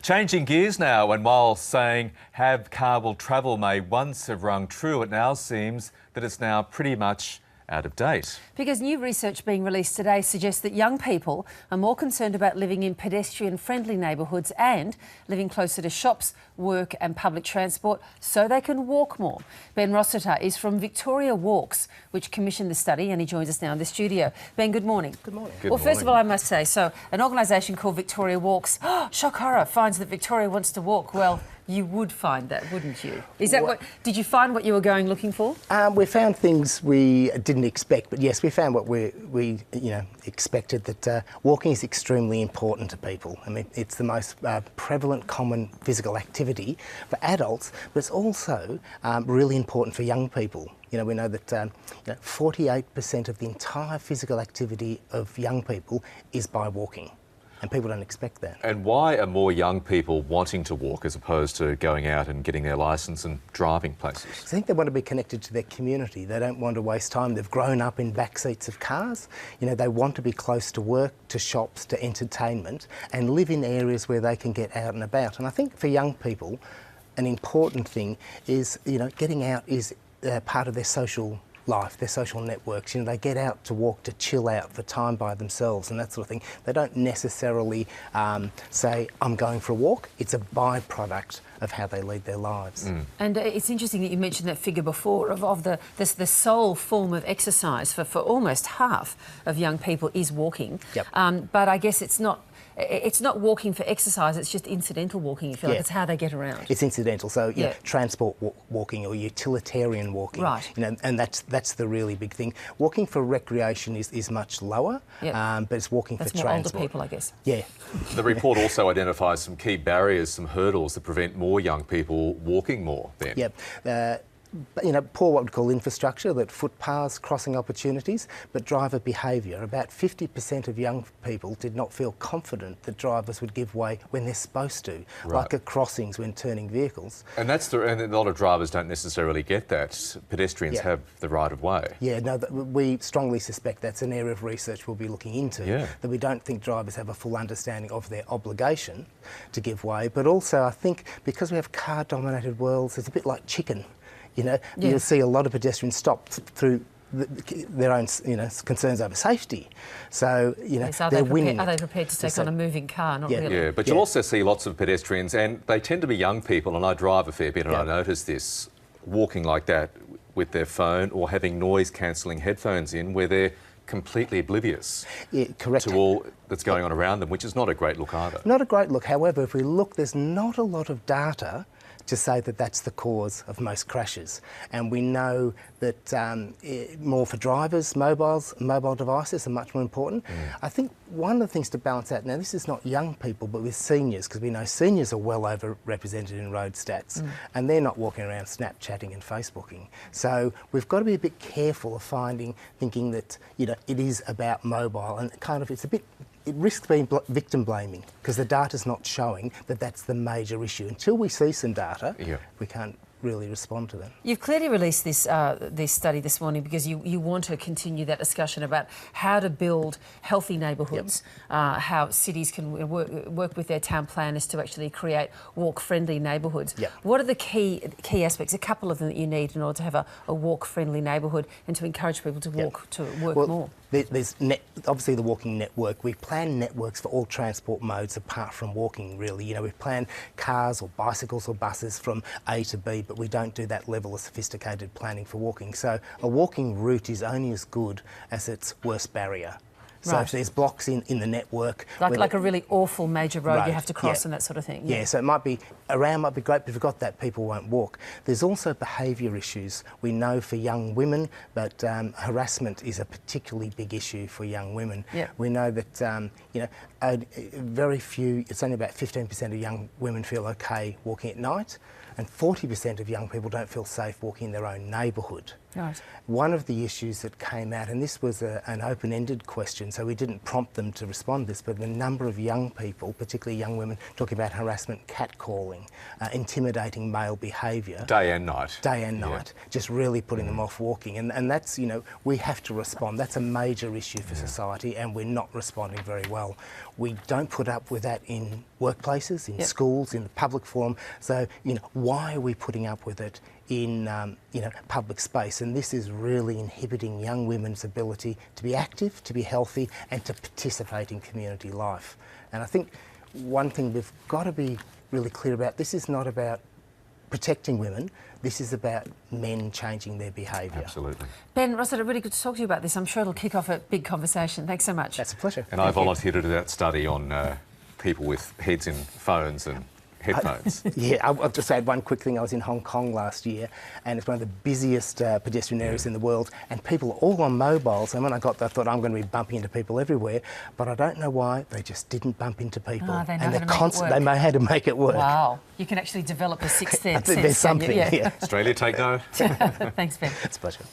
Changing gears now, and while saying have car will travel may once have rung true, it now seems that it's now pretty much out of date. Because new research being released today suggests that young people are more concerned about living in pedestrian-friendly neighbourhoods and living closer to shops, work and public transport so they can walk more. Ben Rossiter is from Victoria Walks, which commissioned the study, and he joins us now in the studio. Ben, good morning. Good morning. Good well, morning. first of all, I must say, so an organisation called Victoria Walks, shock horror, finds that Victoria wants to walk. Well, you would find that, wouldn't you? Is that what? Did you find what you were going looking for? We found things we didn't expect, but yes, we found what we expected, that walking is extremely important to people. I mean, it's the most prevalent common physical activity for adults, but it's also really important for young people. You know, we know that 48% of the entire physical activity of young people is by walking. And people don't expect that. And why are more young people wanting to walk as opposed to going out and getting their licence and driving places? I think they want to be connected to their community. They don't want to waste time. They've grown up in back seats of cars. You know, they want to be close to work, to shops, to entertainment, and live in areas where they can get out and about. And I think for young people, an important thing is, getting out is part of their social life, their social networks. You know, they get out to walk, to chill out for time by themselves and that sort of thing. They don't necessarily say, I'm going for a walk. It's a byproduct of how they lead their lives. And it's interesting that you mentioned that figure before of the sole form of exercise for almost half of young people is walking. Yep. But I guess it's not walking for exercise, it's just incidental walking, if you like. It's how they get around. It's incidental, so transport walking or utilitarian walking. Right. And that's the really big thing. Walking for recreation is much lower, but it's walking that's for more transport. older people, I guess. Yeah. The report also identifies some key barriers, some hurdles that prevent more young people walking more, Ben. Yep. Poor what we call infrastructure, that footpaths, crossing opportunities, but driver behaviour. About 50% of young people did not feel confident that drivers would give way when they're supposed to, like at crossings when turning vehicles. And and a lot of drivers don't necessarily get that. Pedestrians have the right of way. Yeah, no, we strongly suspect that's an area of research we'll be looking into, that we don't think drivers have a full understanding of their obligation to give way, but also I think because we have car-dominated worlds, it's a bit like chicken. You'll see a lot of pedestrians stop through their own, concerns over safety. So, they're winning. Are they prepared to take on a moving car? Not really. Yeah, but you'll also see lots of pedestrians, and they tend to be young people, and I drive a fair bit, and I notice this, walking like that with their phone or having noise-cancelling headphones in where they're completely oblivious to all that's going on around them, which is not a great look either. Not a great look. However, if we look, there's not a lot of data to say that that's the cause of most crashes. And we know that more for drivers, mobile devices are much more important. I think one of the things to balance out, now this is not young people, but with seniors, because we know seniors are well overrepresented in road stats, and they're not walking around Snapchatting and Facebooking. So we've got to be a bit careful of thinking that, it is about mobile, and it risks being victim blaming because the data's not showing that that's the major issue. Until we see some data, we can't really respond to that. You've clearly released this study this morning because you want to continue that discussion about how to build healthy neighbourhoods, how cities can work with their town planners to actually create walk-friendly neighbourhoods. What are the key aspects, a couple of them that you need in order to have a walk-friendly neighbourhood and to encourage people to work more? There's obviously the walking network. We plan networks for all transport modes apart from walking, really. We plan cars or bicycles or buses from A to B, but we don't do that level of sophisticated planning for walking. So a walking route is only as good as its worst barrier. So if there's blocks in the network... Like a really awful major road you have to cross and that sort of thing. Yeah, so it might be great, but if we've got that, people won't walk. There's also behaviour issues. We know for young women, but harassment is a particularly big issue for young women. We know that, very few, it's only about 15% of young women feel okay walking at night. and 40% of young people don't feel safe walking in their own neighbourhood. Right. One of the issues that came out, and this was an open-ended question, so we didn't prompt them to respond to this, but the number of young people, particularly young women, talking about harassment, catcalling, intimidating male behaviour. Day and night. Day and night, just really putting them off walking. And that's, you know, we have to respond. That's a major issue for society, and we're not responding very well. We don't put up with that in workplaces, in schools, in the public forum. So, you know, why are we putting up with it in, you know, public space? And this is really inhibiting young women's ability to be active, to be healthy, and to participate in community life. And I think one thing we've got to be really clear about, this is not about protecting women, this is about men changing their behaviour. Absolutely. Ben, Rosetta, really good to talk to you about this. I'm sure it'll kick off a big conversation. Thanks so much. That's a pleasure. And I volunteered to do that study on people with heads in phones and headphones. Yeah, I'll just add one quick thing. I was in Hong Kong last year, and it's one of the busiest pedestrian areas in the world, and people are all on mobiles. And when I got there, I thought I'm going to be bumping into people everywhere, but I don't know why they just didn't bump into people. Oh, they know and how to make it work. They know how to make it work. Wow. You can actually develop a sixth sense. I think there's something. Yeah. Yeah. Australia, take note. Thanks, Ben. It's a pleasure.